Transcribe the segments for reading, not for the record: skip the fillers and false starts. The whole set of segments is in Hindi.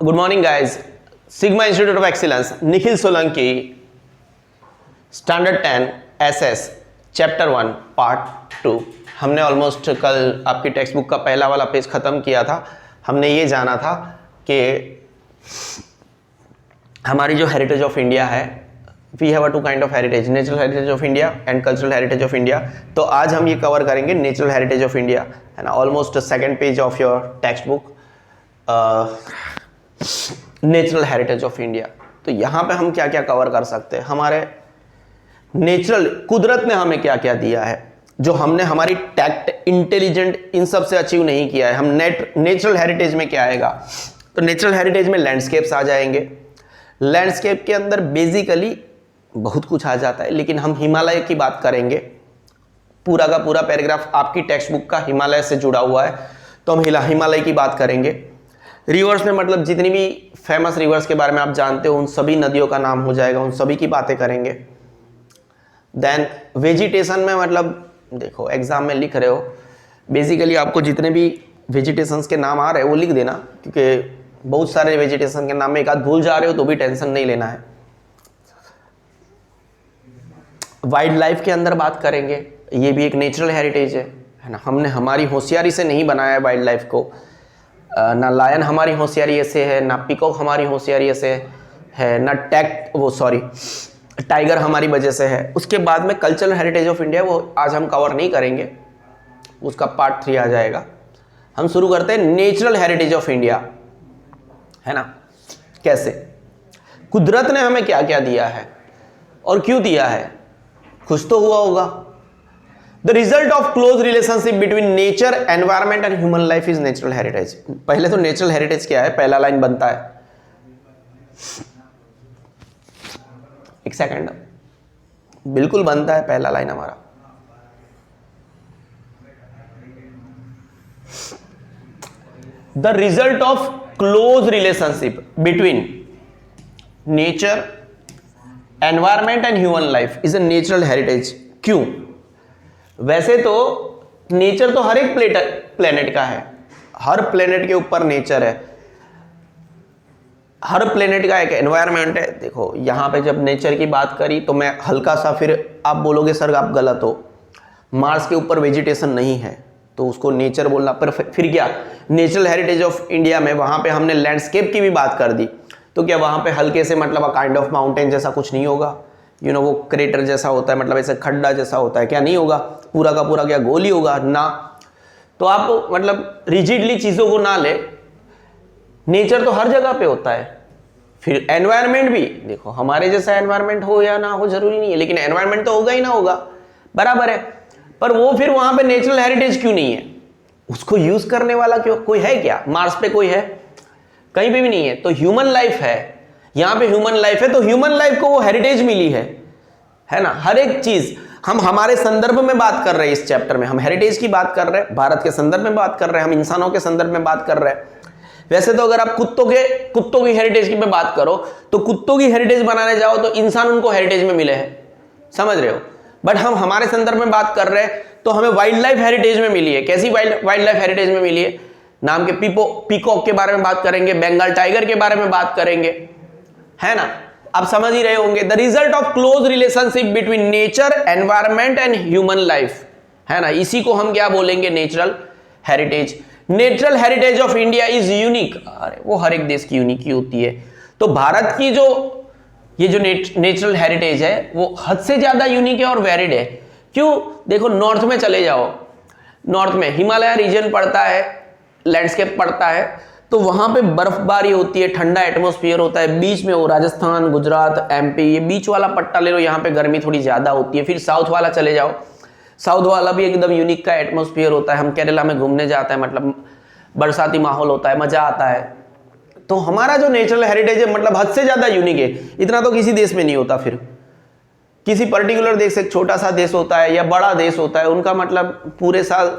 Good morning guys. Sigma institute of excellence, Nikhil Solanki, standard 10 SS chapter 1 part 2। हमने ऑलमोस्ट कल आपकी टेक्स्ट बुक का पहला वाला पेज ख़त्म किया था। हमने ये जाना था कि हमारी जो हेरिटेज ऑफ इंडिया है, we have a two kind of heritage, natural heritage of India and cultural heritage of India. तो आज हम ये कवर करेंगे नेचुरल हेरिटेज ऑफ इंडिया, है ना। Almost second page of your text book, natural heritage of India. तो यहाँ पे हम क्या क्या कवर कर सकते हैं, हमारे नेचुरल, कुदरत ने हमें क्या क्या दिया है जो हमने हमारी टैक्ट, इंटेलिजेंट, इन सब से अचीव नहीं किया है। हम नेचुरल हेरिटेज में क्या आएगा, तो नेचुरल हेरिटेज में लैंडस्केप्स आ जाएंगे। लैंडस्केप के अंदर बेसिकली बहुत कुछ आ जाता है, लेकिन हम हिमालय की बात करेंगे। पूरा का पूरा पैराग्राफ आपकी टेक्स्ट बुक का हिमालय से जुड़ा हुआ है, तो हम हिमालय की बात करेंगे। रिवर्स में मतलब जितनी भी फेमस रिवर्स के बारे में आप जानते हो, उन सभी नदियों का नाम हो जाएगा, उन सभी की बातें करेंगे। देन वेजिटेशन में मतलब देखो एग्जाम में लिख रहे हो, बेसिकली आपको जितने भी वेजिटेशंस के नाम आ रहे हैं वो लिख देना, क्योंकि बहुत सारे वेजिटेशन के नाम में एक आध भूल जा रहे हो तो भी टेंशन नहीं लेना है। वाइल्ड लाइफ के अंदर बात करेंगे, ये भी एक नेचुरल हेरिटेज है ना। हमने हमारी होशियारी से नहीं बनाया है वाइल्ड लाइफ को, ना लायन हमारी होशियारी से है, ना पिकॉक हमारी होशियारी से है, ना टाइगर हमारी वजह से है। उसके बाद में कल्चरल हेरिटेज ऑफ इंडिया, वो आज हम कवर नहीं करेंगे, उसका पार्ट 3 आ जाएगा। हम शुरू करते हैं नेचुरल हेरिटेज ऑफ इंडिया, है ना। कैसे कुदरत ने हमें क्या क्या दिया है और क्यों दिया है, खुश तो हुआ होगा। The result of close relationship between nature, environment and human life is natural heritage. पहले तो नेचुरल हेरिटेज क्या है, पहला लाइन बनता है, एक सेकंड, बिल्कुल बनता है पहला लाइन हमारा। The result of close relationship between nature, environment and human life is a natural heritage. क्यों? वैसे तो नेचर तो हर एक प्लेनेट का है, हर प्लेनेट के ऊपर नेचर है, हर प्लेनेट का एक एनवायरनमेंट है। देखो यहाँ पे जब नेचर की बात करी तो मैं हल्का सा, फिर आप बोलोगे सर आप गलत हो, मार्स के ऊपर वेजिटेशन नहीं है तो उसको नेचर बोलना, पर फिर क्या, नेचुरल हेरिटेज ऑफ इंडिया में वहाँ पे हमने लैंडस्केप की भी बात कर दी, तो क्या वहाँ पे हल्के से मतलब अ काइंड ऑफ माउंटेन जैसा कुछ नहीं होगा, वो क्रेटर जैसा होता है, मतलब ऐसे खड्डा जैसा होता है, क्या नहीं होगा, पूरा का पूरा क्या गोल ही होगा ना। तो आप मतलब रिजिडली चीज़ों को ना ले, नेचर तो हर जगह पे होता है। फिर एनवायरनमेंट भी देखो, हमारे जैसा एनवायरनमेंट हो या ना हो जरूरी नहीं है, लेकिन एनवायरनमेंट तो होगा ही ना होगा, बराबर है। पर वो फिर वहां पे नेचुरल हेरिटेज क्यों नहीं है, उसको यूज करने वाला क्यों, कोई है क्या, मार्स पे कोई है, कहीं पे भी नहीं है। तो ह्यूमन लाइफ है, यहाँ पे ह्यूमन लाइफ है, तो ह्यूमन लाइफ को वो हेरिटेज मिली है ना। हर एक चीज हम हमारे संदर्भ में बात कर रहे हैं, इस चैप्टर में हम हेरिटेज की बात कर रहे हैं, भारत के संदर्भ में बात कर रहे हैं, हम इंसानों के संदर्भ में बात कर रहे हैं। वैसे तो अगर आप कुत्तों की हेरिटेज की में बात करो, तो कुत्तों की हेरिटेज बनाने जाओ तो इंसान उनको हेरिटेज में मिले हैं, समझ रहे हो। बट हम हमारे संदर्भ में बात कर रहे हैं तो हमें वाइल्ड लाइफ हेरिटेज में मिली है। कैसी वाइल्ड लाइफ हेरिटेज में मिली है, नाम के पीकॉक के बारे में बात करेंगे, बंगाल टाइगर के बारे में बात करेंगे, है ना। आप समझ ही रहे होंगे। The result of close relationship between nature, environment and human life, है ना, इसी को हम क्या बोलेंगे, natural heritage. Natural heritage of India is unique. अरे वो हर एक देश की यूनिक ही होती है, तो भारत की ये जो नेचुरल हेरिटेज है वो हद से ज्यादा यूनिक है और वैलिड है। क्यों? देखो नॉर्थ में चले जाओ, नॉर्थ में हिमालय रीजन पड़ता है, लैंडस्केप पड़ता है, तो वहां पे बर्फबारी होती है, ठंडा एटमॉस्फेयर होता है। बीच में वो राजस्थान, गुजरात, एमपी, ये बीच वाला पट्टा ले लो, यहाँ पे गर्मी थोड़ी ज्यादा होती है। फिर साउथ वाला चले जाओ, साउथ वाला भी एकदम यूनिक का एटमॉस्फेयर होता है। हम केरला में घूमने जाते हैं, मतलब बरसाती माहौल होता है, मजा आता है। तो हमारा जो नेचुरल हेरिटेज है मतलब हद से ज्यादा यूनिक है, इतना तो किसी देश में नहीं होता। फिर किसी पर्टिकुलर देश से, छोटा सा देश होता है या बड़ा देश होता है, उनका मतलब पूरे साल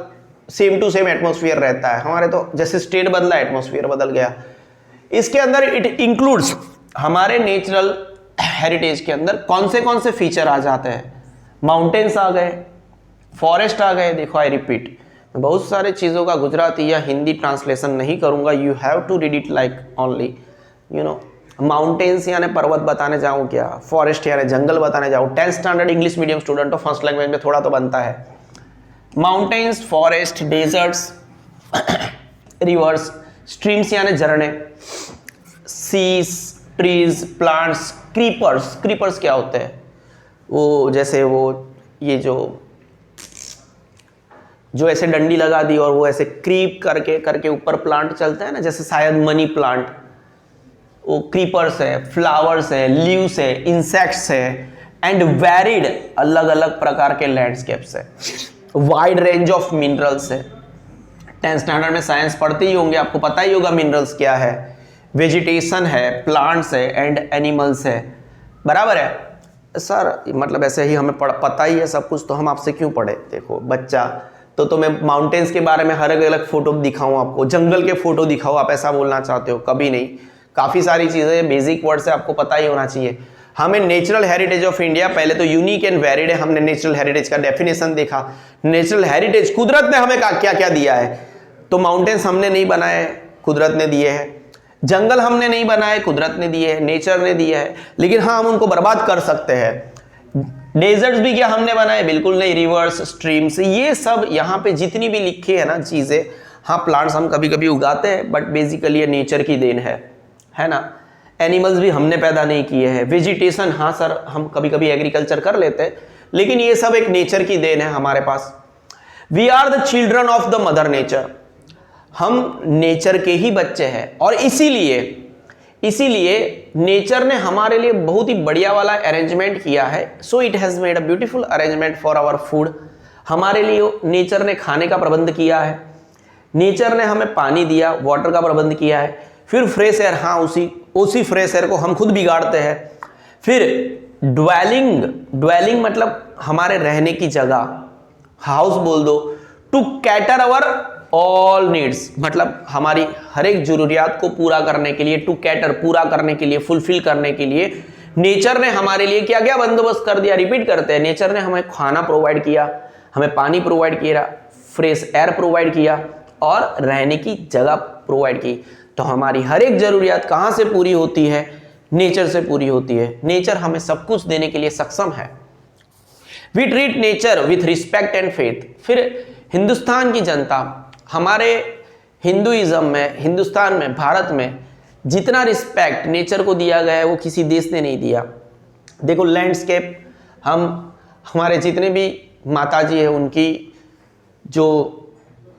सेम टू सेम एटमॉस्फेयर रहता है। हमारे तो जैसे स्टेट बदला, एटमॉस्फेयर बदल गया। इसके अंदर इट इंक्लूड्स, हमारे नेचुरल हेरिटेज के अंदर कौन से फीचर आ जाते हैं, माउंटेन्स आ गए, फॉरेस्ट आ गए। देखो आई रिपीट, बहुत सारे चीज़ों का गुजराती या हिंदी ट्रांसलेशन नहीं करूंगा, you have to read it like only, you know mountains यानी पर्वत बताने जाऊँ क्या, फॉरेस्ट यानी जंगल बताने जाऊँ, 10th standard English medium student तो फर्स्ट लैंग्वेज में थोड़ा तो बनता है। Mountains, forests, deserts, rivers, streams यानी झरने, seas, trees, plants, creepers. Creepers क्या होते हैं? वो जैसे वो ये जो ऐसे डंडी लगा दी और वो ऐसे क्रीप करके करके ऊपर प्लांट चलते हैं ना, जैसे शायद मनी प्लांट, वो क्रीपर्स है, फ्लावर्स है, लीव्स है, इंसेक्ट्स है, एंड वेरिड अलग अलग प्रकार के लैंडस्केप्स है, वाइड रेंज ऑफ मिनरल्स है। 10th स्टैंडर्ड में साइंस पढ़ते ही होंगे, आपको पता ही होगा मिनरल्स क्या है। वेजिटेशन है, प्लांट्स है एंड एनिमल्स है, बराबर है सर। मतलब ऐसे ही हमें पता ही है सब कुछ, तो हम आपसे क्यों पढ़े? देखो बच्चा, तो मैं माउंटेन्स के बारे में हर अलग फोटो दिखाऊं आपको, जंगल के फोटो दिखाऊं, आप ऐसा बोलना चाहते हो? कभी नहीं। काफ़ी सारी चीज़ें, बेसिक वर्ड से आपको पता ही होना चाहिए। हमें नेचुरल हेरिटेज ऑफ इंडिया, पहले तो यूनिक एंड वेरिड है, हमने नेचुरल हेरिटेज का डेफिनेशन देखा। नेचुरल हेरिटेज, कुदरत ने हमें क्या क्या दिया है? तो माउंटेन्स हमने नहीं बनाए, कुदरत ने दिए हैं। जंगल हमने नहीं बनाए, कुदरत ने दिए हैं, नेचर ने दिया है। लेकिन हाँ, हम उनको बर्बाद कर सकते हैं। डेजर्ट्स भी क्या हमने बनाए? बिल्कुल नहीं। रिवर्स, स्ट्रीम्स, ये सब यहाँ पे जितनी भी लिखी है ना चीज़ें, हाँ प्लांट्स हम कभी कभी उगाते हैं, बट बेसिकली ये नेचर की देन है ना। एनिमल्स भी हमने पैदा नहीं किए हैं। वेजिटेशन, हाँ सर हम कभी कभी एग्रीकल्चर कर लेते हैं, लेकिन ये सब एक नेचर की देन है हमारे पास। We are the children of the mother nature, हम नेचर के ही बच्चे हैं। और इसीलिए नेचर ने हमारे लिए बहुत ही बढ़िया वाला अरेंजमेंट किया है। So it has made a beautiful arrangement for our food. हमारे लिए नेचर ने खाने का प्रबंध किया है, नेचर ने हमें पानी दिया, वाटर का प्रबंध किया है। फिर फ्रेश एयर, हाँ उसी फ्रेश एयर को हम खुद बिगाड़ते हैं। फिर ड्वेलिंग मतलब हमारे रहने की जगह, हाउस बोल दो। To cater our all needs, मतलब हमारी हर एक जरूरियात को पूरा करने के लिए, टू कैटर पूरा करने के लिए, फुलफिल करने के लिए नेचर ने हमारे लिए क्या क्या बंदोबस्त कर दिया। रिपीट करते हैं, नेचर ने हमें खाना प्रोवाइड किया, हमें पानी प्रोवाइड किया, फ्रेश एयर प्रोवाइड किया और रहने की जगह प्रोवाइड की। तो हमारी हर एक जरूरियात कहाँ से पूरी होती है? नेचर से पूरी होती है। नेचर हमें सब कुछ देने के लिए सक्षम है। We treat nature with respect and faith. फिर हिंदुस्तान की जनता, हमारे हिंदुइज्म में, हिंदुस्तान में, भारत में जितना रिस्पेक्ट नेचर को दिया गया है वो किसी देश ने नहीं दिया। देखो लैंडस्केप, हमारे जितने भी माताजी है उनकी जो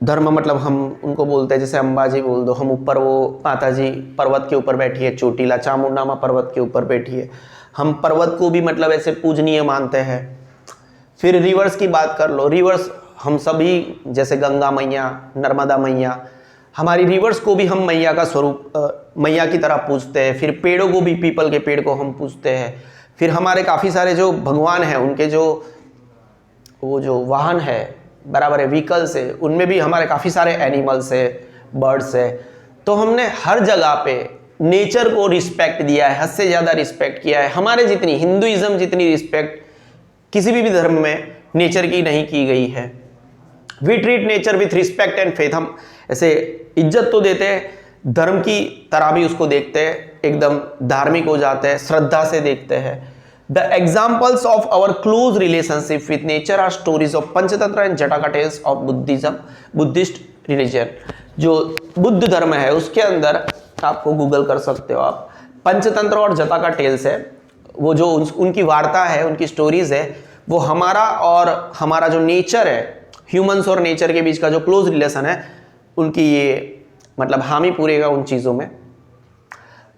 धर्म, मतलब हम उनको बोलते हैं, जैसे अंबाजी बोल दो, हम ऊपर वो माताजी पर्वत के ऊपर बैठी है, चोटीला चामुंडा माँ पर्वत के ऊपर बैठी है, हम पर्वत को भी मतलब ऐसे पूजनीय मानते हैं। फिर रिवर्स की बात कर लो, रिवर्स हम सभी, जैसे गंगा मैया, नर्मदा मैया, हमारी रिवर्स को भी हम मैया का स्वरूप, मैया की तरह पूजते हैं। फिर पेड़ों को भी, पीपल के पेड़ को हम पूजते हैं। फिर हमारे काफ़ी सारे जो भगवान हैं उनके वो जो वाहन है, बराबर है, व्हीकल्स है, उनमें भी हमारे काफ़ी सारे एनिमल्स है, बर्ड्स है। तो हमने हर जगह पे नेचर को रिस्पेक्ट दिया है, हद से ज़्यादा रिस्पेक्ट किया है। हमारे जितनी, हिंदुइज्म जितनी रिस्पेक्ट किसी भी धर्म में नेचर की नहीं की गई है। We treat nature with respect and faith, हम ऐसे इज्जत तो देते हैं, धर्म की तरह भी उसको देखते हैं, एकदम धार्मिक हो जाते हैं, श्रद्धा से देखते हैं। The examples of our close relationship with nature are stories of Panchatantra and Jataka tales of Buddhism, Buddhist religion. जो बुद्ध धर्म है उसके अंदर आपको गूगल कर सकते हो आप, पंचतंत्र और जटाका टेल्स है, वो जो उनकी वार्ता है, उनकी स्टोरीज है, वो हमारा जो नेचर है, ह्यूमंस और नेचर के बीच का जो क्लोज रिलेशन है, उनकी ये मतलब हामी पूरेगा उन चीज़ों में।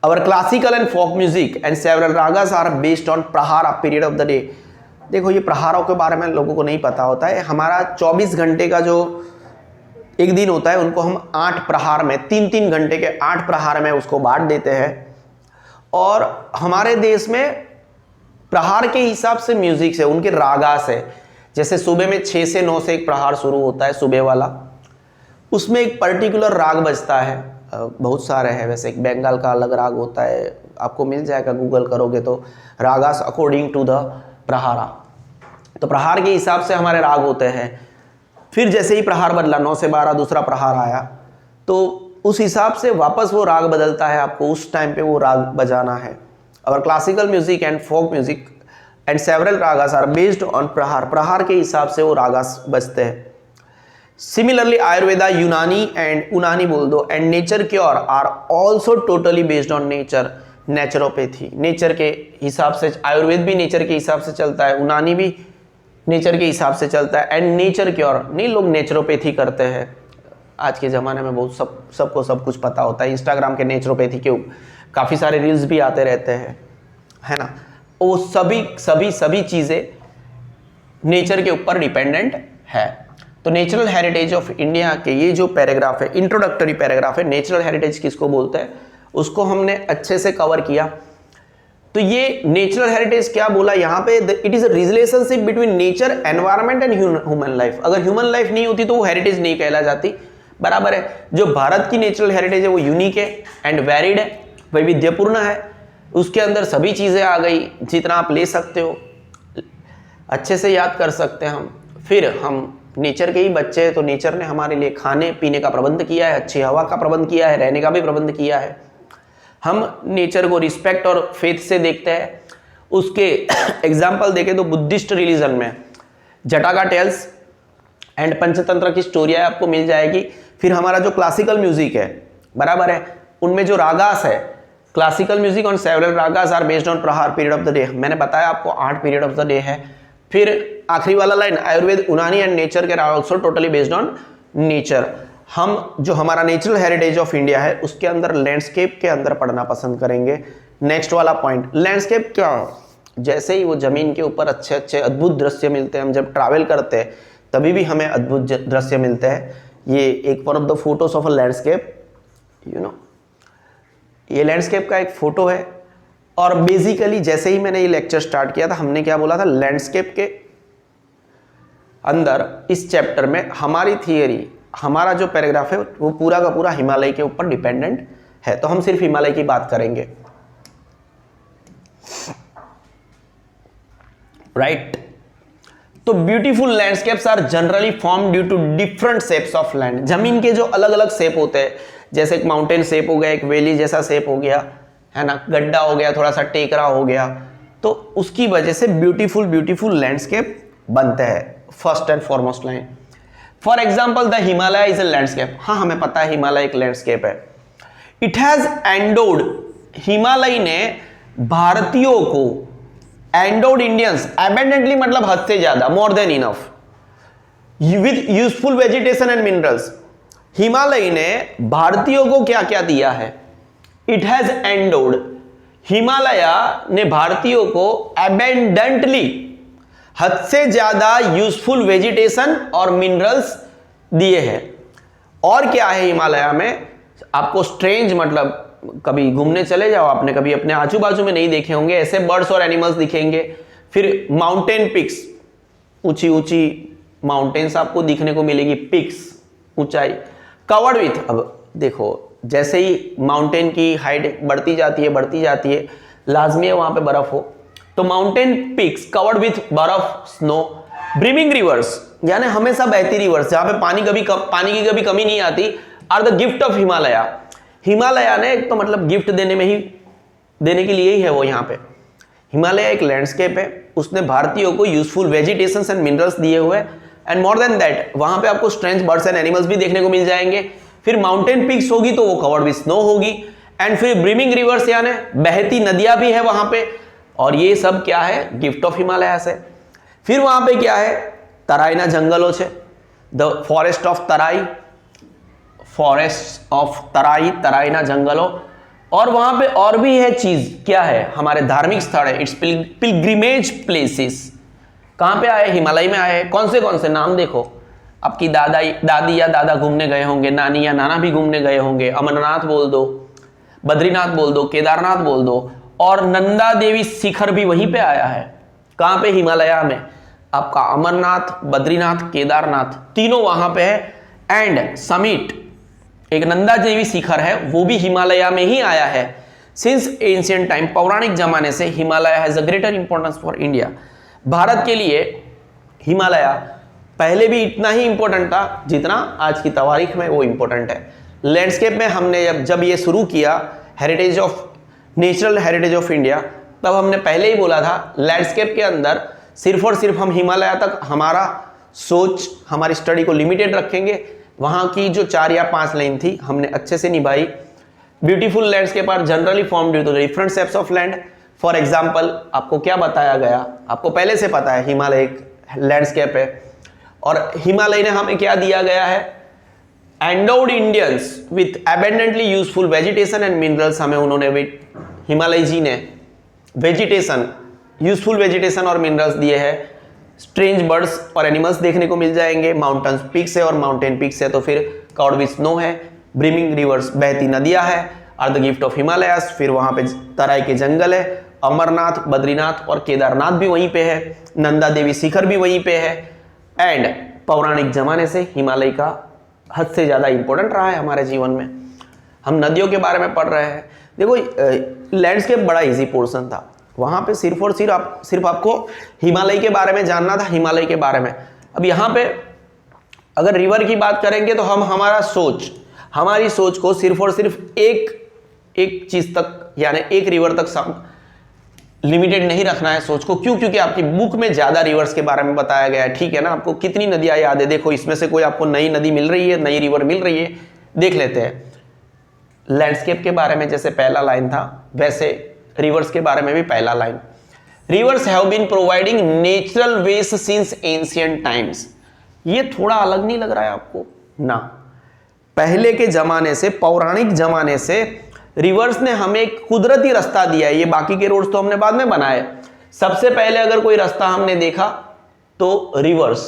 Our classical and folk music and several ragas are based on prahar period of the day. देखो ये प्रहारों के बारे में लोगों को नहीं पता होता है। हमारा 24 घंटे का जो एक दिन होता है उनको हम 8 प्रहार में, 3-3 घंटे के 8 प्रहार में उसको बांट देते हैं। और हमारे देश में प्रहार के हिसाब से म्यूजिक से, उनके रागास है, जैसे सुबह में 6 से 9 से एक प्रहार शुरू होता है सुबह वाला, उसमें एक पर्टिकुलर राग बजता है, बहुत सारे हैं वैसे, एक बंगाल का अलग राग होता है, आपको मिल जाएगा गूगल करोगे तो, रागास अकॉर्डिंग टू द प्रहारा। तो प्रहार के हिसाब से हमारे राग होते हैं। फिर जैसे ही प्रहार बदला, 9 से 12 दूसरा प्रहार आया, तो उस हिसाब से वापस वो राग बदलता है, आपको उस टाइम पे वो राग बजाना है। और classical music and folk music and several ragas are based on prahar, प्रहार के हिसाब से वो रागास बजते हैं। सिमिलरली आयुर्वेदा, यूनानी एंड उनानी बोल दो, and nature cure are also totally based on nature, naturopathy, nature के हिसाब से। आयुर्वेद भी नेचर के हिसाब से चलता है, उनानी भी नेचर के हिसाब से चलता है, एंड नेचर क्योर नहीं, लोग नेचुरोपैथी करते हैं। आज के ज़माने में बहुत सबको सब कुछ पता होता है। इंस्टाग्राम के नेचुरोपैथी के काफ़ी सारे रील्स भी आते रहते हैं, है ना। वो सभी चीज़ें नेचर के ऊपर डिपेंडेंट है। तो नेचुरल हेरिटेज ऑफ इंडिया के ये जो पैराग्राफ है, इंट्रोडक्टरी पैराग्राफ है, नेचुरल हेरिटेज किसको बोलते हैं, उसको हमने अच्छे से कवर किया। तो ये नेचुरल हेरिटेज क्या बोला यहाँ पे, it is a relationship between nature, environment and human life. अगर ह्यूमन लाइफ नहीं होती तो वो हेरिटेज नहीं कहला जाती, बराबर है। जो भारत की नेचुरल हेरिटेज है वो यूनिक है एंड वैरिड है, वैविध्यपूर्ण है, उसके अंदर सभी चीज़ें आ गई, जितना आप ले सकते हो अच्छे से याद कर सकते हैं हम। फिर हम नेचर के ही बच्चे हैं, तो नेचर ने हमारे लिए खाने पीने का प्रबंध किया है, अच्छी हवा का प्रबंध किया है, रहने का भी प्रबंध किया है। हम नेचर को रिस्पेक्ट और फेथ से देखते हैं। उसके एग्जाम्पल देखें तो बुद्धिस्ट रिलीजन में जटाका टेल्स एंड पंचतंत्र की स्टोरी आपको मिल जाएगी। फिर हमारा जो क्लासिकल म्यूजिक है, बराबर है, उनमें जो रागास है, classical music on several ragas are based on prahar period of the day. मैंने बताया आपको 8 पीरियड ऑफ द डे है। फिर आखिरी वाला line, Ayurveda, Unani and nature के are also totally based on nature. हम जो हमारा नेचुरल हेरिटेज ऑफ इंडिया है उसके अंदर लैंडस्केप के अंदर पढ़ना पसंद करेंगे। नेक्स्ट वाला पॉइंट, लैंडस्केप क्या, जैसे ही वो जमीन के ऊपर अच्छे अच्छे अद्भुत दृश्य मिलते हैं, हम जब ट्रैवल करते हैं तभी भी हमें अद्भुत दृश्य मिलते हैं। ये एक one of the photos of a landscape, you know, ये लैंडस्केप का एक फोटो है। और बेसिकली जैसे ही मैंने ये लेक्चर स्टार्ट किया था, हमने क्या बोला था, लैंडस्केप के अंदर इस चैप्टर में हमारी थियरी, हमारा जो पैराग्राफ है वो पूरा का पूरा हिमालय के ऊपर डिपेंडेंट है, तो हम सिर्फ हिमालय की बात करेंगे, राइट। तो beautiful landscapes are generally form due to different shapes of land. जमीन के जो अलग अलग शेप होते हैं, जैसे एक माउंटेन शेप हो गया, एक वैली जैसा शेप हो गया, है ना, गड्ढा हो गया, थोड़ा सा टेकरा हो गया, तो उसकी वजह से ब्यूटीफुल लैंडस्केप बनते हैं। First and foremost line, for example the Himalaya is a landscape. हाँ, हमें पता है हिमालय एक लैंडस्केप है। इट हैज एंडोड, हिमालय ने भारतीयों को, एंडोड इंडियंस, एबेंडेंटली मतलब हद से ज्यादा, more than enough, with useful vegetation and minerals. Himalaya ने भारतीयों को क्या क्या दिया है, इट हैज एंडोड, हिमालय ने भारतीयों को एबेंडेंटली, हद से ज्यादा यूजफुल वेजिटेशन और मिनरल्स दिए हैं। और क्या है हिमालय में, आपको स्ट्रेंज, मतलब कभी घूमने चले जाओ, आपने कभी अपने आजू बाजू में नहीं देखे होंगे ऐसे बर्ड्स और एनिमल्स दिखेंगे। फिर माउंटेन पिक्स, ऊंची ऊंची माउंटेन्स आपको दिखने को मिलेगी, पिक्स, ऊंचाई, कवर्ड विथ, अब देखो जैसे ही माउंटेन की हाइट बढ़ती जाती है, लाजमी है वहां पे बर्फ हो, तो माउंटेन पिक्स कवर्ड विथ बर्फ, स्नो, ब्रीमिंग रिवर्स, यानी हमेशा बहती रिवर्स, जहां पे पानी की कभी कमी नहीं आती, are the gift of Himalaya. Himalaya ने एक तो मतलब गिफ्ट देने के लिए ही है वो। यहाँ पे हिमालय एक लैंडस्केप है, उसने भारतीयों को यूजफुल वेजिटेशंस एंड मिनरल्स दिए हुए, एंड मोर देन दैट वहां पे आपको स्ट्रेंज बर्ड्स एंड एनिमल्स भी देखने को मिल जाएंगे। फिर माउंटेन पीक्स होगी तो वो कवर्ड विद स्नो होगी, एंड फिर ब्रीमिंग रिवर्स यानी बहती नदियां भी है वहां पे, और ये सब क्या है, गिफ्ट ऑफ हिमालय से। फिर वहां पे क्या है, तराईना जंगलों છે, the forest of Terai, forest of Terai, तराईना जंगलों। और वहां पे और भी है चीज, क्या है, हमारे धार्मिक स्थल है, इट्स पिलग्रिमेज प्लेसेस। कहां पे आए, हिमालय में आए। कौन से नाम देखो, आपकी दादी या दादा घूमने गए होंगे, नानी या नाना भी घूमने गए होंगे, अमरनाथ बोल दो, बद्रीनाथ बोल दो, केदारनाथ बोल दो, और नंदा देवी शिखर भी वहीं पे आया है। कहां पे, हिमालय में। आपका अमरनाथ, बद्रीनाथ, केदारनाथ तीनों वहां पे है, एंड समिट एक नंदा देवी शिखर है, वो भी हिमालय में ही आया है। सिंस एंशिएंट टाइम, पौराणिक जमाने से Himalaya has a greater importance for India. Bharat के लिए हिमालय पहले भी इतना ही इंपॉर्टेंट था जितना आज की तारीख में वो इंपॉर्टेंट है। लैंडस्केप में हमने जब ये शुरू किया heritage of natural heritage of India, तब हमने पहले ही बोला था लैंडस्केप के अंदर सिर्फ और सिर्फ हम हिमालय तक हमारा सोच, हमारी स्टडी को लिमिटेड रखेंगे। वहाँ की जो 4 या 5 लाइन थी हमने अच्छे से निभाई। Beautiful landscape are generally formed due to different shapes of land. For example आपको क्या बताया गया, आपको पहले से पता है हिमालय एक लैंडस्केप है, और हिमालय ने हमें क्या दिया गया है, endowed Indians with abundantly useful vegetation and minerals. हमें उन्होंने हिमालय जी ने वेजिटेशन, यूजफुल वेजिटेशन और मिनरल्स दिए हैं। स्ट्रेंज बर्ड्स और एनिमल्स देखने को मिल जाएंगे। माउंटेन पीक्स है, और माउंटेन पीक्स है तो फिर कवर्ड विद स्नो है। ब्रीमिंग रिवर्स, बहती नदियां है, are the gift of Himalayas. फिर वहां पे तराई के जंगल है। अमरनाथ, बद्रीनाथ और केदारनाथ भी वहीं पे है। नंदा देवी शिखर भी वहीं पे है। एंड पौराणिक जमाने से हिमालय का हद से ज्यादा इंपॉर्टेंट रहा है हमारे जीवन में। हम नदियों के बारे में पढ़ रहे हैं। देखो लैंडस्केप बड़ा इजी पोर्शन था, वहां पे सिर्फ और सिर्फ आपको हिमालय के बारे में जानना था, हिमालय के बारे में। अब यहाँ पे अगर रिवर की बात करेंगे तो हम हमारी सोच को सिर्फ और सिर्फ एक चीज तक, यानी एक रिवर तक लिमिटेड नहीं रखना है सोच को। क्यों? क्योंकि आपकी बुक में ज्यादा रिवर्स के बारे में बताया गया है, ठीक है ना। आपको कितनी नदियां याद है, देखो इसमें से कोई आपको नई नदी मिल रही है, नई रिवर मिल रही है, देख लेते हैं। लैंडस्केप के बारे में जैसे पहला लाइन था, वैसे रिवर्स के बारे में भी पहला line, rivers have been providing natural ways since ancient times. ये थोड़ा अलग नहीं लग रहा है आपको ना? पहले के जमाने से, पौराणिक जमाने से रिवर्स ने हमें एक कुदरती रास्ता दिया है। ये बाकी के रोड्स तो हमने बाद में बनाए। सबसे पहले अगर कोई रास्ता हमने देखा तो रिवर्स,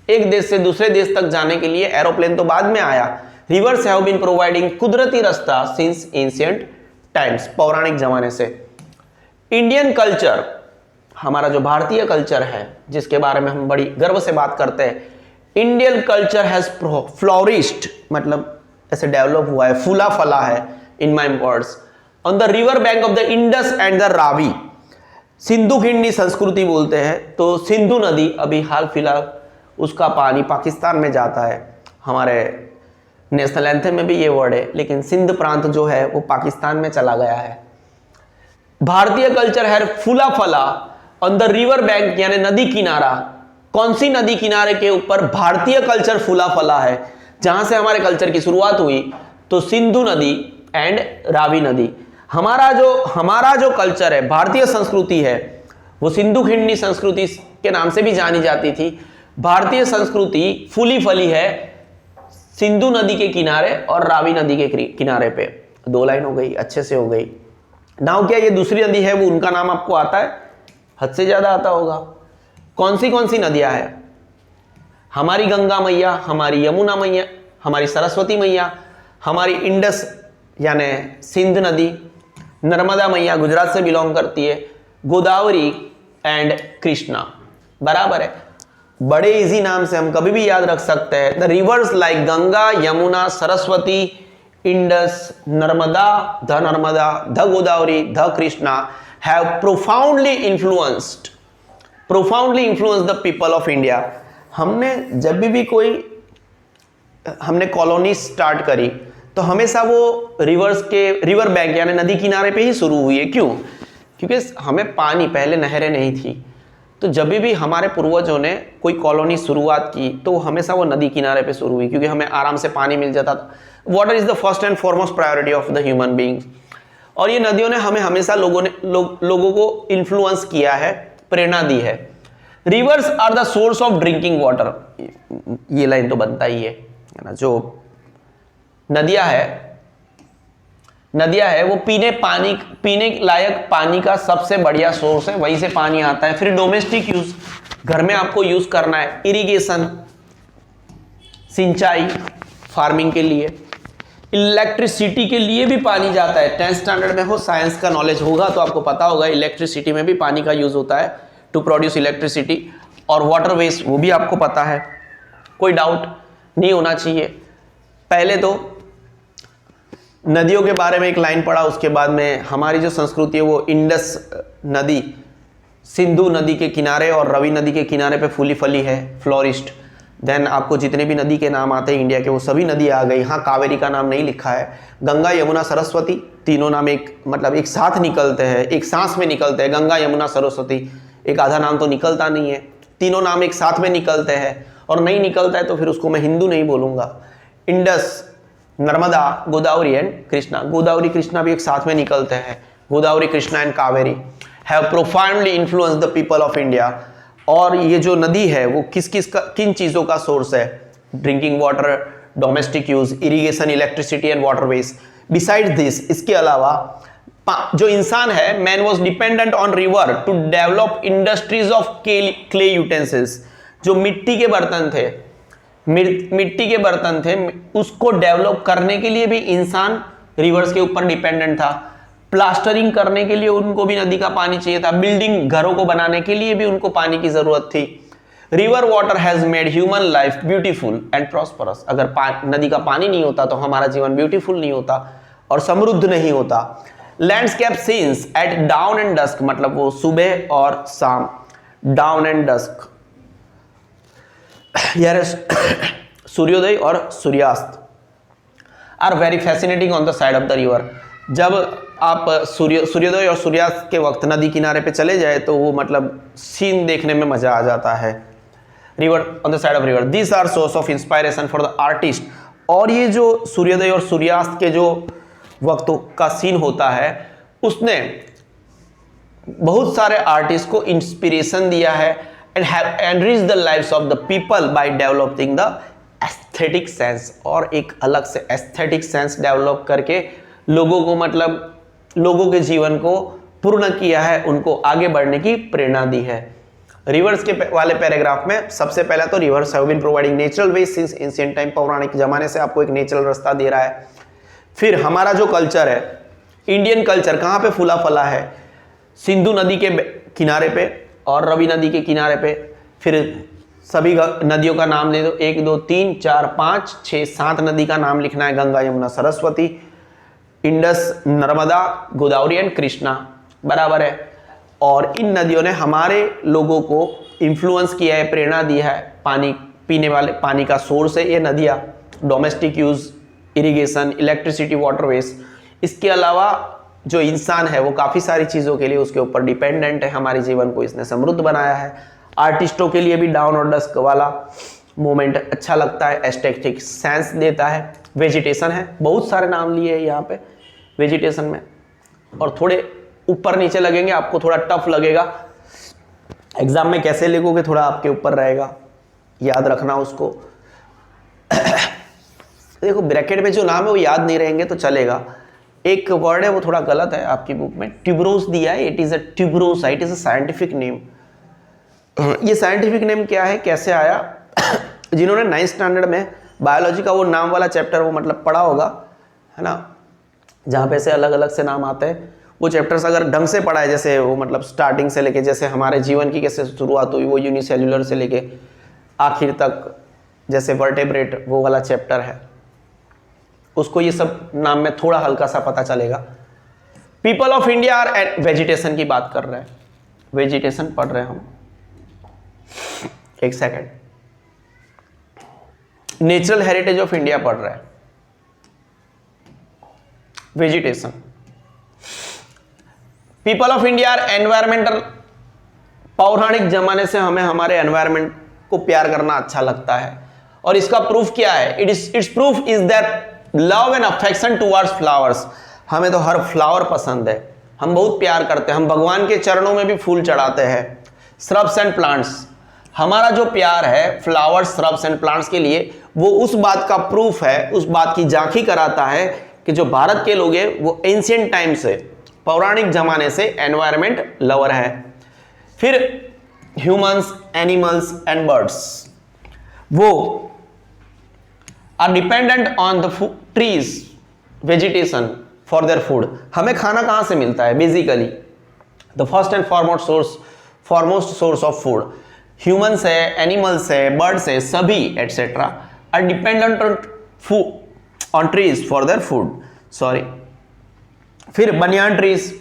एक देश से दूसरे देश तक जाने के लिए एरोप्लेन तो बाद में आया। रिवर्स हैव बीन प्रोवाइडिंग कुदरती रास्ता सिंस एंशिएंट टाइम्स, पौराणिक जमाने से। इंडियन कल्चर, हमारा जो भारतीय कल्चर है जिसके बारे में हम बड़ी गर्व से बात करते हैं, इंडियन कल्चर हैज फ्लोरिश्ड, मतलब ऐसे डेवलप हुआ है, फूला फला है, in my words, on the river bank of the Indus and the Ravi. Sindhu खिंडी संस्कृति बोलते हैं तो सिंधु नदी, अभी हाल फिलहाल उसका पानी पाकिस्तान में जाता है। हमारे नेशनल एंथम में भी ये वर्ड है, लेकिन सिंध प्रांत जो है वो पाकिस्तान में चला गया है। भारतीय कल्चर है फूला फला ऑन द रिवर बैंक, यानी नदी किनारा। कौन सी नदी किनारे के ऊपर भारतीय कल्चर फूला फला है? जहां से हमारे कल्चर की शुरुआत हुई तो सिंधु नदी एंड रावी नदी। हमारा जो कल्चर है, भारतीय संस्कृति है, वो सिंधु खिंडी संस्कृति के नाम से भी जानी जाती थी। भारतीय संस्कृति फूली फली है सिंधु नदी के किनारे और रावी नदी के किनारे पे। 2 लाइन हो गई, अच्छे से हो गई। नाउ क्या ये दूसरी नदी है वो उनका नाम आपको आता है? हद से ज्यादा आता होगा। कौन सी नदियां हैं? हमारी गंगा मैया, हमारी यमुना मैया, हमारी सरस्वती मैया, हमारी इंडस यानी सिंध नदी, नर्मदा मैया गुजरात से बिलोंग करती है, गोदावरी एंड कृष्णा, बराबर है। बड़े इजी नाम से हम कभी भी याद रख सकते हैं। The reverse like Ganga, Yamuna, Saraswati, Indus, Narmada, the Godavari, the Krishna have profoundly influenced the people of India. हमने जब भी हमने कॉलोनी स्टार्ट करी तो हमेशा वो रिवर बैंक यानी नदी किनारे पे ही शुरू हुई है। क्यों? क्योंकि हमें पानी, पहले नहरें नहीं थी, तो जब भी हमारे पूर्वजों ने कोई कॉलोनी शुरुआत की तो हमेशा वो नदी किनारे पे शुरू हुई, क्योंकि हमें आराम से पानी मिल जाता था। Water is the first and foremost priority of the human beings. और ये नदियों ने हमें हमेशा लोगों को इन्फ्लुएंस किया है, प्रेरणा दी है। Rivers are the source of drinking water, ये लाइन तो बनता ही है ना। जो नदियां है वो पीने लायक पानी का सबसे बढ़िया सोर्स है, वहीं से पानी आता है। फिर डोमेस्टिक यूज, घर में आपको यूज करना है, इरिगेशन, सिंचाई, फार्मिंग के लिए, इलेक्ट्रिसिटी के लिए भी पानी जाता है। 10th स्टैंडर्ड में हो, साइंस का नॉलेज होगा तो आपको पता होगा इलेक्ट्रिसिटी में भी पानी का यूज होता है टू प्रोड्यूस इलेक्ट्रिसिटी। और वाटर वेस्ट, वो भी आपको पता है, कोई डाउट नहीं होना चाहिए। पहले तो नदियों के बारे में एक लाइन पढ़ा, उसके बाद में हमारी जो संस्कृति है वो इंडस नदी, सिंधु नदी के किनारे और रवि नदी के किनारे पे फूली फली है, फ्लोरिस्ट। देन आपको जितने भी नदी के नाम आते हैं इंडिया के वो सभी नदी आ गई। हाँ, कावेरी का नाम नहीं लिखा है। गंगा, यमुना, सरस्वती, तीनों नाम एक मतलब एक साथ निकलते हैं, एक सांस में निकलते हैं। गंगा, यमुना, सरस्वती, एक आधा नाम तो निकलता नहीं है, तीनों नाम एक साथ में निकलते हैं। और नहीं निकलता है तो फिर उसको मैं हिंदू नहीं बोलूँगा। Indus, Narmada, Godavari and Krishna. गोदावरी कृष्णा भी एक साथ में निकलते हैं। Godavari, Krishna and Kaveri have profoundly influenced the people of India. और ये जो नदी है वो किन चीज़ों का सोर्स है? Drinking water, domestic use, irrigation, electricity and waterways. Beside this, इसके अलावा जो इंसान है, man was dependent on river to develop industries of clay utensils. जो मिट्टी के बर्तन थे, मिट्टी के बर्तन थे, उसको डेवलप करने के लिए भी इंसान रिवर्स के ऊपर डिपेंडेंट था। प्लास्टरिंग करने के लिए उनको भी नदी का पानी चाहिए था। बिल्डिंग, घरों को बनाने के लिए भी उनको पानी की जरूरत थी। River water has made human life beautiful and prosperous. अगर नदी का पानी नहीं होता तो हमारा जीवन ब्यूटीफुल नहीं होता और समृद्ध नहीं होता। Landscape scenes at dawn and dusk, मतलब वो सुबह और शाम, डाउन एंड डस्क, यार सूर्योदय और सूर्यास्त, are very fascinating on the side of the river. जब आप सूर्योदय और सूर्यास्त के वक्त नदी किनारे पे चले जाए तो वो मतलब सीन देखने में मजा आ जाता है। River, on the side of river, these are source of inspiration for the artist. और ये जो सूर्योदय और सूर्यास्त के जो वक्तों का सीन होता है उसने बहुत सारे आर्टिस्ट को इंस्पिरेशन दिया है and have enriched the lives of the people by developing the aesthetic sense. और एक अलग से एस्थेटिक सेंस डेवलप करके लोगों को मतलब लोगों के जीवन को पूर्ण किया है, उनको आगे बढ़ने की प्रेरणा दी है। रिवर्स के वाले पैराग्राफ में सबसे पहला तो rivers have been providing natural way since ancient time, पौराणिक जमाने से आपको एक नेचुरल रास्ता दे रहा है। फिर हमारा जो कल्चर है, इंडियन कल्चर कहाँ पे फूला फला है? सिंधु नदी के किनारे पे और रवि नदी के किनारे पे। फिर सभी नदियों का नाम ले दो, 1 2 3 4 5 6 7 नदी का नाम लिखना है। गंगा, यमुना, सरस्वती, इंडस, नर्मदा, गोदावरी एंड कृष्णा, बराबर है। और इन नदियों ने हमारे लोगों को इन्फ्लुएंस किया है, प्रेरणा दी है। पानी पीने वाले पानी का सोर्स है ये नदियाँ। Domestic use, irrigation, electricity, waterways. इसके अलावा जो इंसान है वो काफ़ी सारी चीज़ों के लिए उसके ऊपर डिपेंडेंट है। हमारे जीवन को इसने समृद्ध बनाया है। आर्टिस्टों के लिए भी डाउन और डस्क वाला मोमेंट अच्छा लगता है, एस्थेटिक सेंस देता है। वेजिटेशन है, बहुत सारे नाम लिए हैं यहाँ पे वेजिटेशन में, और थोड़े ऊपर नीचे लगेंगे, आपको थोड़ा टफ लगेगा। एग्जाम में कैसे लिखोगे थोड़ा आपके ऊपर रहेगा, याद रखना उसको। देखो ब्रैकेट में जो नाम है वो याद नहीं रहेंगे तो चलेगा। एक वर्ड है वो थोड़ा गलत है आपकी बुक में, ट्यूबरोस दिया है। It is a tuberosa, it is a scientific name. ये साइंटिफिक नेम क्या है, कैसे आया? जिन्होंने 9th स्टैंडर्ड में बायोलॉजी का वो नाम वाला चैप्टर वो मतलब पढ़ा होगा, है ना, जहाँ पे से अलग अलग से नाम आते हैं, वो चैप्टर्स अगर ढंग से पढ़ा है, जैसे वो मतलब स्टार्टिंग से लेके, जैसे हमारे जीवन की कैसे शुरुआत हुई, वो यूनिसेल्युलर से लेके आखिर तक, जैसे वर्टेब्रेट वो वाला चैप्टर है, उसको ये सब नाम में थोड़ा हल्का सा पता चलेगा। People of India are vegetation की बात कर रहे हैं, वेजिटेशन पढ़ रहे हैं हम। एक second, natural heritage of India पढ़ रहे हैं, vegetation. People of India are environmental. पौराणिक जमाने से हमें हमारे एनवायरमेंट को प्यार करना अच्छा लगता है, और इसका प्रूफ क्या है? It's proof is that love and affection towards flowers. हमें तो हर फ्लावर पसंद है, हम बहुत प्यार करते हैं, हम भगवान के चरणों में भी फूल चढ़ाते हैं। श्रब्स एंड प्लांट्स, हमारा जो प्यार है फ्लावर्स, श्रब्स एंड प्लांट्स के लिए, वो उस बात का प्रूफ है, उस बात की झांकी कराता है कि जो भारत के लोग हैं वो एंशिएंट टाइम से, पौराणिक जमाने से एनवायरमेंट लवर है। फिर ह्यूमंस, एनिमल्स एंड बर्ड्स, वो are dependent on the trees, vegetation for their food. हमें खाना कहाँ से मिलता है? Basically the first and foremost source of food humans है, एनिमल्स है, बर्ड्स है, सभी etcetera are dependent on trees for their food. Sorry. फिर banyan trees,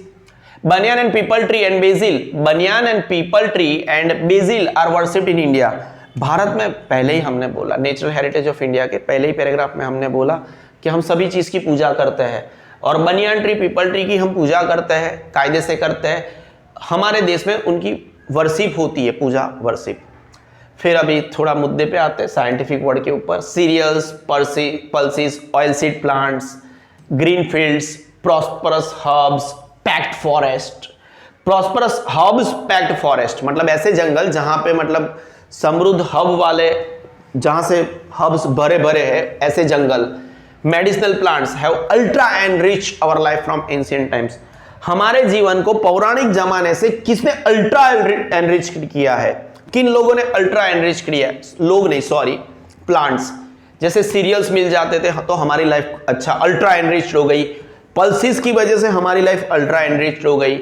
banyan and people tree and basil, banyan and people tree and basil are worshipped in India. Bharat में पहले ही हमने बोला, नेचुरल हेरिटेज ऑफ इंडिया के पहले ही पैराग्राफ में हमने बोला कि हम सभी चीज़ की पूजा करते हैं और बनियान ट्री, पीपल ट्री की हम पूजा करते हैं, कायदे से करते हैं। हमारे देश में उनकी वर्शिप होती है, पूजा वर्शिप। फिर अभी थोड़ा मुद्दे पे आते हैं साइंटिफिक वर्ड के ऊपर। Cereals, pulses, oil seed plants, green fields, prosperous herbs, packed forest. Prosperous herbs, packed forest मतलब ऐसे जंगल जहां पे मतलब समृद्ध हब वाले, जहां से हब्स भरे भरे हैं, ऐसे जंगल। Medicinal plants have ultra enrich our life from ancient times. हमारे जीवन को पौराणिक जमाने से किसने अल्ट्रा एनरिच किया है? किन लोगों ने अल्ट्रा एनरिच किया है? लोग नहीं, सॉरी, प्लांट्स। जैसे सीरियल्स मिल जाते थे तो हमारी लाइफ अच्छा अल्ट्रा एनरिच हो गई। पल्सिस की वजह से हमारी लाइफ अल्ट्रा एनरिच हो गई।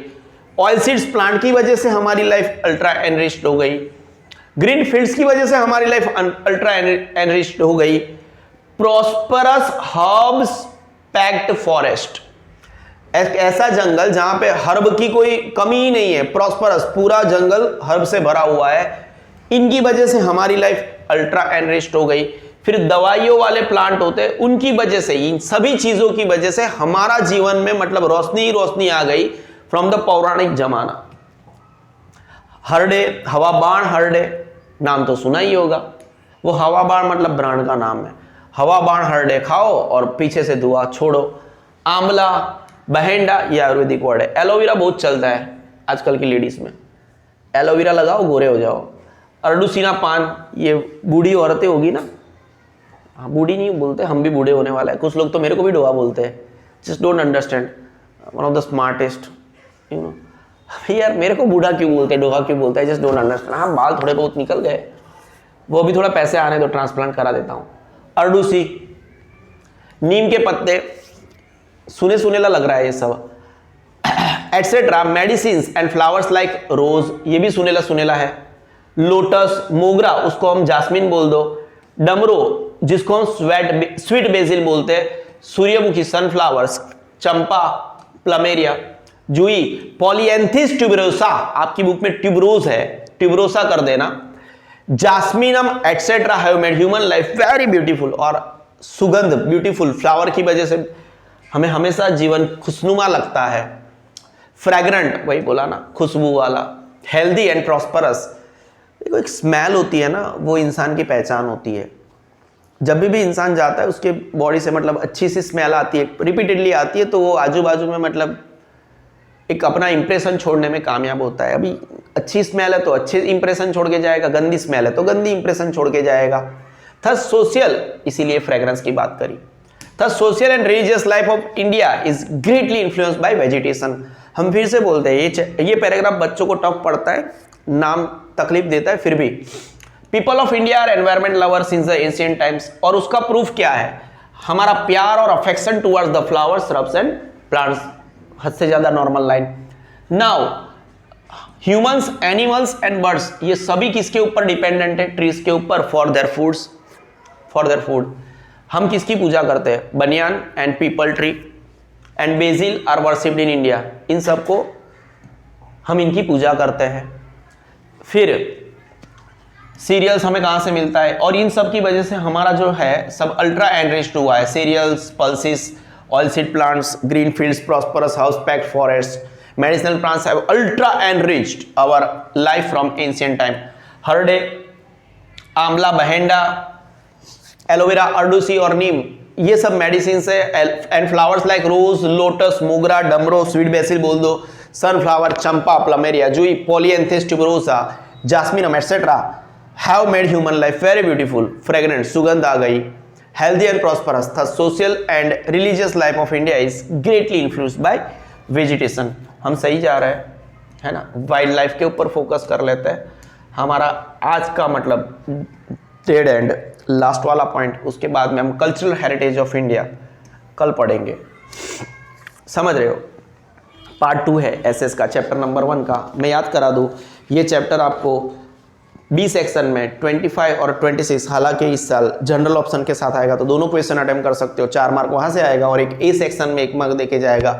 ऑयल सीड्स प्लांट की वजह से हमारी लाइफ अल्ट्रा एनरिच हो गई। ग्रीन फील्ड्स की वजह से हमारी लाइफ अल्ट्रा एनरिच्ड हो गई। प्रॉस्परस हर्ब्स, पैक्ड फॉरेस्ट, ऐसा जंगल जहां पे हर्ब की कोई कमी ही नहीं है, प्रॉस्परस, पूरा जंगल हर्ब से भरा हुआ है। इनकी वजह से हमारी लाइफ अल्ट्रा एनरिच्ड हो गई। फिर दवाइयों वाले प्लांट होते हैं, उनकी वजह से, इन सभी चीजों की वजह से हमारा जीवन में मतलब रोशनी ही रोशनी आ गई फ्रॉम द पौराणिक जमाना। हरडे, हवा बाण हरडे, नाम तो सुना ही होगा। वो हवा बाण मतलब ब्रांड का नाम है। हवा बाण हरडे खाओ और पीछे से धुआं छोड़ो। आंवला, बहेंडा, ये आयुर्वेदिक वर्ड है। एलोवेरा बहुत चलता है आजकल की लेडीज में, एलोवेरा लगाओ गोरे हो जाओ। अर्डुसिना पान, ये बूढ़ी औरतें होगी ना, हाँ बूढ़ी नहीं बोलते, हम भी बूढ़े होने वाला है। कुछ लोग तो मेरे को भी डोहा बोलते हैं, just don't understand, one of the smartest, you know. यार मेरे को बूढ़ा क्यों बोलते हैं, डोहा क्यों बोलते हैं, जस्ट डोंट अंडरस्टैंड। हाँ बाल थोड़े बहुत निकल गए, वो भी थोड़ा पैसे आने तो ट्रांसप्लांट करा देता हूँ। अर्डुसी, नीम के पत्ते, सुने सुनेला लग रहा है ये सब, etcetera. Medicines and flowers like rose, ये भी सुनेला सुनेला है। लोटस, मोगरा, उसको हम जास्मिन बोल दो। डमरो, जिसको हम स्वीट बेसिल बोलते हैं। सूर्यमुखी, sunflowers, champa, plumeria. Jui, polianthes tuberosa, आपकी बुक में ट्यूबरोज है, ट्यूबरोसा कर देना। Jasminum etcetera have made human life very beautiful. और सुगंध, ब्यूटीफुल फ्लावर की वजह से हमें हमेशा जीवन खुशनुमा लगता है। फ्रैग्रेंट, वही बोला ना, खुशबू वाला। हेल्दी एंड प्रॉस्परस, देखो एक स्मेल होती है ना, वो इंसान की पहचान होती है। जब भी इंसान जाता है उसके बॉडी से मतलब अच्छी सी स्मेल आती है, रिपीटेडली आती है, तो वो आजू बाजू में मतलब एक अपना इंप्रेशन छोड़ने में कामयाब होता है। अभी अच्छी स्मेल है तो अच्छे इंप्रेशन छोड़ के जाएगा, गंदी स्मेल है तो गंदी इंप्रेशन छोड़ के जाएगा। थस सोशल, इसीलिए फ्रेग्रेंस की बात करी। Thus social and religious life of India is greatly influenced by vegetation. हम फिर से बोलते हैं, ये पैराग्राफ बच्चों को टफ पड़ता है, नाम तकलीफ देता है, फिर भी people of India are environment lovers since the ancient times. और उसका प्रूफ क्या है? हमारा प्यार और affection towards the flowers, shrubs and plants. हद से ज्यादा normal line. Now humans, animals and birds, ये सभी किसके ऊपर डिपेंडेंट है? ट्रीज के ऊपर, for their foods, for their food. हम किसकी पूजा करते हैं? Banyan and people tree and basil are worshipped in India. इन सबको हम इनकी पूजा करते हैं। फिर सीरियल्स हमें कहां से मिलता है? और इन सब की वजह से हमारा जो है सब अल्ट्रा एनरिच्ड हुआ है। Cereals, pulses, oil seed plants, green fields, prosperous house, packed forest, medicinal plants have ultra enriched our life from ancient time. Harde, amla, baheda, aloe vera, अर्डुसी और नीम, ये सब मेडिसिन है। And flowers like rose, lotus, mogra, डमरो, स्वीट बेसिल बोल दो, sunflower, champa, plumeria, jui, polianthes tuberosa, jasminum etcetera have made human life very beautiful. Fragrant, सुगंध आ गई। Healthy and prosperous. Thus social and religious life of India is greatly influenced by vegetation. हम सही जा रहे हैं, है ना? वाइल्ड लाइफ के ऊपर फोकस कर लेते हैं। हमारा आज का मतलब डेड एंड लास्ट वाला पॉइंट, उसके बाद में हम कल्चरल हेरिटेज ऑफ इंडिया कल पढ़ेंगे। समझ रहे हो? पार्ट 2 है एसएस का, चैप्टर नंबर 1 का। मैं याद करा दूं, ये चैप्टर आपको बी सेक्शन में 25 और 26, हालांकि इस साल जनरल ऑप्शन के साथ आएगा तो दोनों क्वेश्चन अटेम्प्ट कर सकते हो। 4 मार्क वहां से आएगा और एक ए सेक्शन में 1 मार्क देके जाएगा।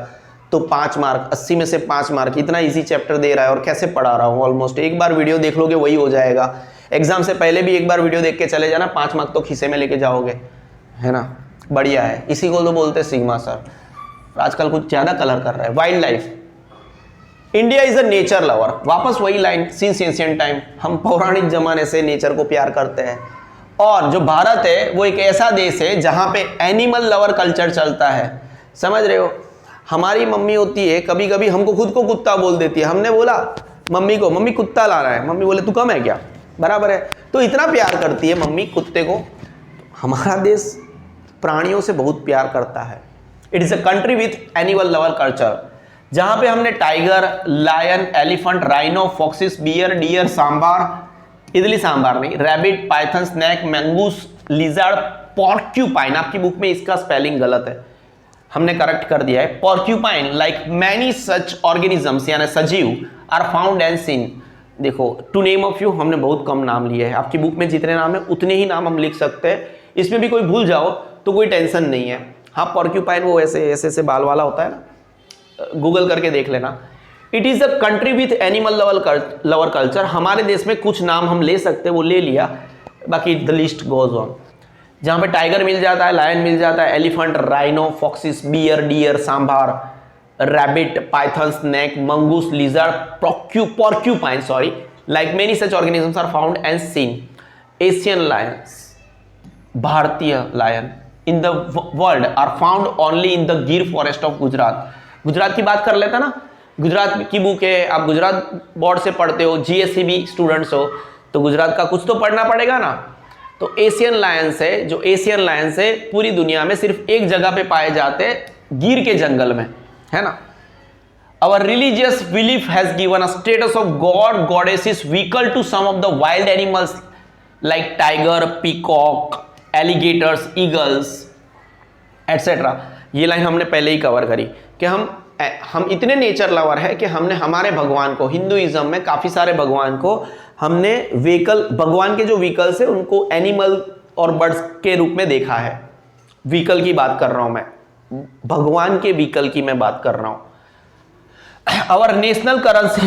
तो 5 मार्क, 80 में से 5 मार्क, इतना इजी चैप्टर दे रहा है और कैसे पढ़ा रहा हूँ। ऑलमोस्ट एक बार वीडियो देख लोगे वही हो जाएगा। एग्जाम से पहले भी एक बार वीडियो देख के चले जाना, 5 मार्क तो खीसे में लेके जाओगे, है ना। बढ़िया है, इसी को तो बोलते हैं सिग्मा सर। आजकल कुछ ज्यादा कलर कर रहा है। Wild life, India is a nature lover. वापस वही लाइन, सिंस एंशिएंट टाइम, हम पौराणिक जमाने से नेचर को प्यार करते हैं। और जो भारत है वो एक ऐसा देश है जहां पे एनिमल लवर कल्चर चलता है, समझ रहे हो। हमारी मम्मी होती है, कभी कभी हमको खुद को कुत्ता बोल देती है। हमने बोला मम्मी को, मम्मी कुत्ता लाना है, मम्मी बोले तू कम है क्या, बराबर है। तो इतना प्यार करती है मम्मी कुत्ते को। हमारा देश प्राणियों से बहुत प्यार करता है। It is a country with animal lover culture, जहां पे हमने tiger, lion, elephant, rhino, foxes, bear, deer, sambar, idli sambar नहीं, rabbit, python, snake, mongoose, lizard, porcupine. आपकी बुक में इसका स्पेलिंग गलत है, हमने करेक्ट कर दिया है। Porcupine like many such organisms, यानी सजीव, आर फाउंड एंड सीन। देखो, टू नेम ऑफ यू, हमने बहुत कम नाम लिए हैं। आपकी बुक में जितने नाम है उतने ही नाम हम लिख सकते हैं। इसमें भी कोई भूल जाओ तो कोई टेंशन नहीं है। हाँ, पॉर्क्यूपाइन वो ऐसे ऐसे बाल वाला होता है ना, गूगल करके देख लेना। It is a country with animal lover culture. हमारे देश में कुछ नाम हम ले सकते हैं, वो ले लिया, बाकी द लिस्ट गोज ऑन। जहां पे टाइगर मिल जाता है, लायन मिल जाता है, elephant, rhino, foxes, bear, deer, sambar, rabbit, python, snake, mongoose, lizard, porcupine, sorry, like many such organisms are found and seen. Asian lions, भारतीय lion in the world are found only in the Gir forest of Gujarat. Gujarat की बात कर लेता ना, गुजरात की बुक है, आप गुजरात बोर्ड से पढ़ते हो, जीएससीबी स्टूडेंट्स हो, तो गुजरात का कुछ तो पढ़ना पड़ेगा ना। तो एशियन लायंस है, जो एशियन लायंस है पूरी दुनिया में सिर्फ एक जगह पे पाए जाते हैं, गिर के जंगल में, है ना। Our religious belief has given a status of god goddesses vehicle to some of the wild animals like tiger, peacock, alligators, eagles, etc. ये लाइन हमने पहले ही कवर करी कि हम इतने नेचर लवर है कि हमने हमारे भगवान को, हिंदुइज्म में काफी सारे भगवान को हमने व्हीकल, भगवान के जो व्हीकल्स है उनको एनिमल और बर्ड्स के रूप में देखा है। व्हीकल की बात कर रहा हूं मैं, भगवान के व्हीकल की मैं बात कर रहा हूं। Our national currency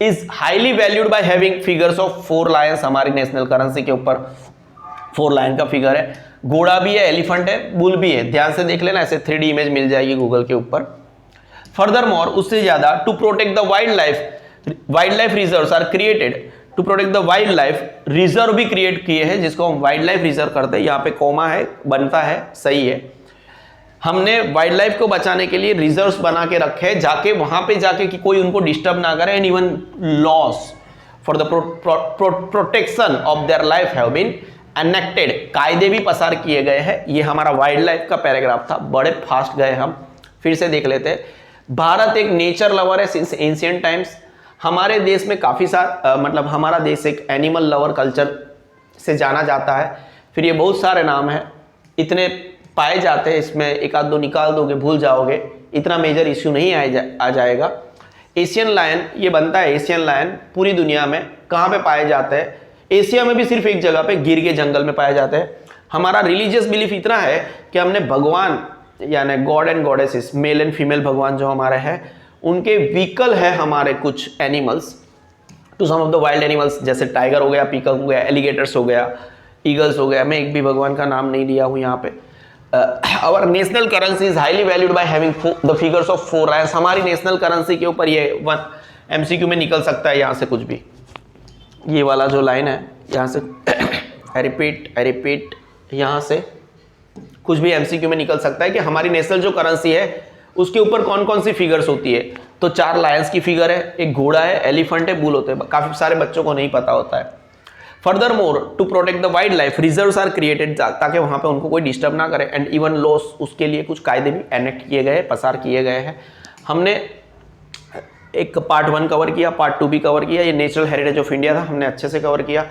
is highly valued by having figures of 4 lions। हमारी नेशनल करेंसी के ऊपर 4 लायन का फिगर है, घोड़ा भी है, एलिफेंट है, बुल भी है। ध्यान से देख लेना, ऐसे 3D इमेज मिल जाएगी गूगल के ऊपर। फर्दर मोर, उससे ज्यादा, to protect the wildlife reserves are created. To protect the wildlife reserve भी क्रिएट किए हैं, जिसको हम वाइल्ड लाइफ रिजर्व करते हैं। यहाँ पे कोमा है, बनता है, सही है। हमने वाइल्ड लाइफ को बचाने के लिए रिजर्व्स बना के रखे, जाके वहां पे जाके कि कोई उनको डिस्टर्ब ना करे, and even laws for the protection of their life have been enacted. कायदे भी पसार किए गए हैं। ये हमारा वाइल्ड लाइफ का पैराग्राफ था, बड़े फास्ट गए हम, फिर से देख लेते हैं। भारत एक नेचर लवर है सिंस एंशिएंट टाइम्स। हमारे देश में काफी मतलब हमारा देश एक एनिमल लवर कल्चर से जाना जाता है। फिर ये बहुत सारे नाम हैं, इतने पाए जाते हैं, इसमें एक आध दो निकाल दोगे भूल जाओगे, इतना मेजर इश्यू नहीं आ जाएगा। एशियन लायन, ये बनता है एशियन लायन पूरी दुनिया में कहाँ पे पाए जाते हैं? एशिया में भी सिर्फ एक जगह पे, गिर के जंगल में पाए जाते हैं। हमारा रिलीजियस बिलीफ इतना है कि हमने भगवान यानी god and goddesses, male and female भगवान जो हमारे हैं, उनके व्हीकल है हमारे कुछ animals to some of the wild animals, जैसे टाइगर हो गया, पीकॉक हो गया, एलिगेटर्स हो गया, ईगल्स हो गया। मैं एक भी भगवान का नाम नहीं लिया हूँ यहाँ पे। Our national currency is highly valued by having the figures of 4 lions। हमारी नेशनल करेंसी के ऊपर ये MCQ में निकल सकता है यहाँ से कुछ भी। ये वाला जो लाइन है यहाँ से I repeat यहाँ से कुछ भी MCQ में निकल सकता है कि हमारी नेशनल जो करेंसी है उसके ऊपर कौन कौन सी फिगर्स होती है। तो 4 लायंस की फिगर है, एक घोड़ा है, एलिफेंट है, बुल होते हैं। काफी सारे बच्चों को नहीं पता होता है। Furthermore, to protect the wildlife reserves are created, ताकि वहां पे उनको कोई डिस्टर्ब ना करे, एंड इवन लॉस, उसके लिए कुछ कायदे भी एनेक्ट किए गए, पसार किए गए हैं। हमने एक पार्ट 1 कवर किया, पार्ट 2 भी कवर किया। ये नेचुरल हेरिटेज ऑफ इंडिया था, हमने अच्छे से कवर किया।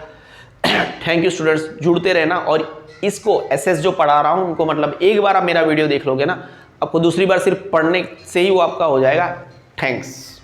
थैंक यू स्टूडेंट्स, जुड़ते रहना। और इसको एसएस जो पढ़ा रहा हूँ उनको, मतलब एक बार आप मेरा वीडियो देख लोगे ना, आपको दूसरी बार सिर्फ पढ़ने से ही वो आपका हो जाएगा। थैंक्स।